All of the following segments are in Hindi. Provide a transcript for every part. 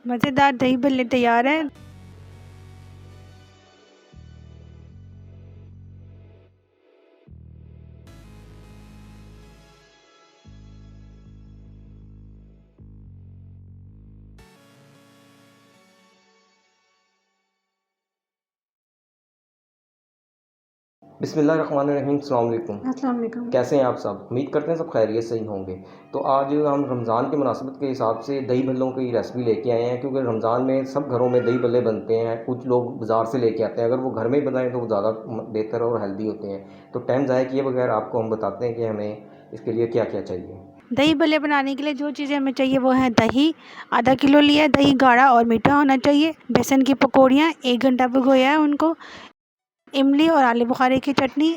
मज़ेदार दही भल्ले तैयार है। बिस्मिल्लाहिर्रहमानिर्रहीम, अस्सलाम वालेकुम। अस्सलाम वालेकुम। कैसे हैं आप सब? उम्मीद करते हैं सब खैरियत से ही होंगे। तो आज हम रमज़ान की मुनासिबत के हिसाब से दही भल्लों की रेसिपी लेके आए हैं, क्योंकि रमज़ान में सब घरों में दही भल्ले बनते हैं। कुछ लोग बाज़ार से लेके आते हैं, अगर वो घर में ही बनाएँ तो वो ज़्यादा बेहतर और हेल्दी होते हैं। तो टाइम ज़ाया किए बगैर आपको हम बताते हैं कि हमें इसके लिए क्या-क्या चाहिए। दही भल्ले बनाने के लिए जो चीज़ें हमें चाहिए वो है दही, आधा किलो लिया है। दही गाढ़ा और मीठा होना चाहिए। बेसन की पकौड़ियाँ 1 घंटा भिगोया है उनको। इमली और आलू बुखारे की चटनी,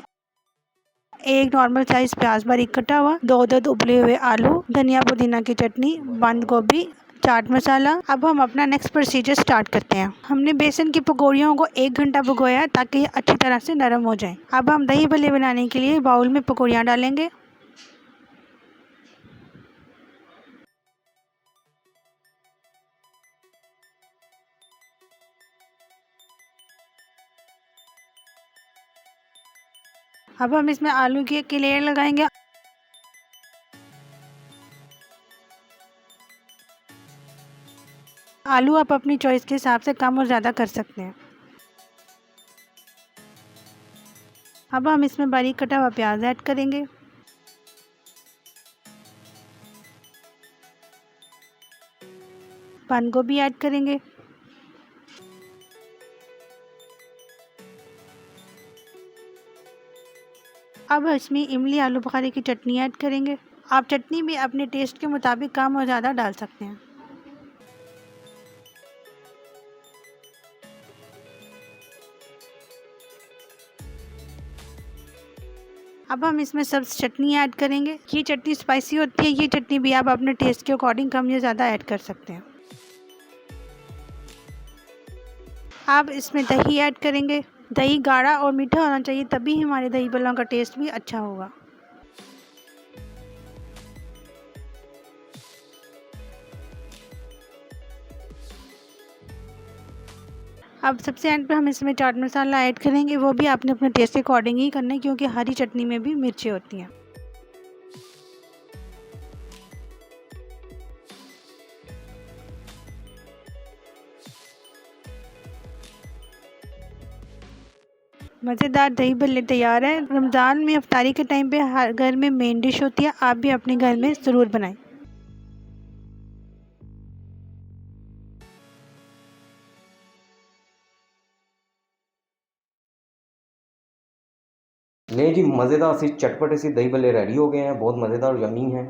एक नॉर्मल साइज़ प्याज बारीक कटा हुआ, 2 अदद उबले हुए आलू, धनिया पुदीना की चटनी, बंद गोभी, चाट मसाला। अब हम अपना नेक्स्ट प्रोसीजर स्टार्ट करते हैं। हमने बेसन की पकौड़ियों को 1 घंटा भिगोया है ताकि ये अच्छी तरह से नरम हो जाएं। अब हम दही भल्ले बनाने के लिए बाउल में पकौड़ियाँ डालेंगे। अब हम इसमें आलू की लेयर लगाएंगे। आलू आप अपनी चॉइस के हिसाब से कम और ज़्यादा कर सकते हैं। अब हम इसमें बारीक कटा हुआ प्याज ऐड करेंगे। बंद गोभी ऐड करेंगे। अब इसमें इमली आलू बुखारे की चटनी ऐड करेंगे। आप चटनी भी अपने टेस्ट के मुताबिक कम और ज़्यादा डाल सकते हैं। अब हम इसमें सब्ज़ चटनी ऐड करेंगे। ये चटनी स्पाइसी होती है। ये चटनी भी आप अपने टेस्ट के अकॉर्डिंग कम या ज़्यादा ऐड कर सकते हैं। अब इसमें दही ऐड करेंगे। दही गाढ़ा और मीठा होना चाहिए, तभी हमारे दही भल्लों का टेस्ट भी अच्छा होगा। अब सबसे एंड पे हम इसमें चाट मसाला ऐड करेंगे। वो भी आपने अपने टेस्ट के अकॉर्डिंग ही करना है, क्योंकि हरी चटनी में भी मिर्ची होती हैं। मज़ेदार दही भल्ले तैयार है। रमज़ान में इफ्तारी के टाइम पे हर घर में मेन डिश होती है। आप भी अपने घर में ज़रूर बनाएं। लें जी, मज़ेदार सी चटपटे से दही भल्ले रेडी हो गए हैं। बहुत मज़ेदार और यम्मी हैं।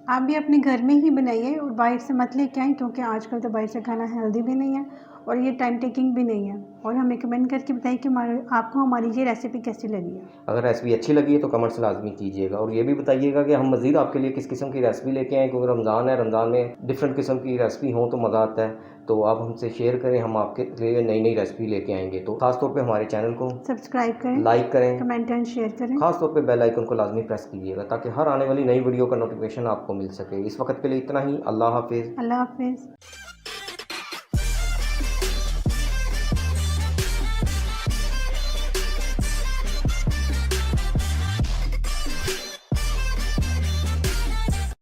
आप भी अपने घर में ही बनाइए और बाहर से मत लेके आएँ, क्योंकि आजकल तो बाहर से खाना हेल्दी भी नहीं है और ये टाइम टेकिंग भी नहीं है। और हमें कमेंट करके बताइए कि आपको हमारी ये रेसिपी कैसी लगी है। अगर रेसिपी अच्छी लगी है तो कमेंट्स लाज़मी कीजिएगा, और ये भी बताइएगा कि हम मज़ीद आपके लिए किस किस्म की रेसिपी लेके आएँ, क्योंकि रमज़ान है। रमज़ान में डिफरेंट किस्म की रेसिपी हो तो मज़ा आता है। तो आप हमसे शेयर करें, हम आपके लिए नई-नई रेसिपी लेके आएँगे। तो ख़ास तौर पे हमारे चैनल को सब्सक्राइब करें, लाइक करें, कमेंट एंड शेयर करें। ख़ास तौर पे बेल आइकन को लाज़मी प्रेस कीजिएगा, ताकि हर आने वाली नई वीडियो का नोटिफिकेशन आपको मिल सके। इस वक्त के लिए इतना ही। अल्लाह हाफ़िज़। अल्लाह हाफ़िज़।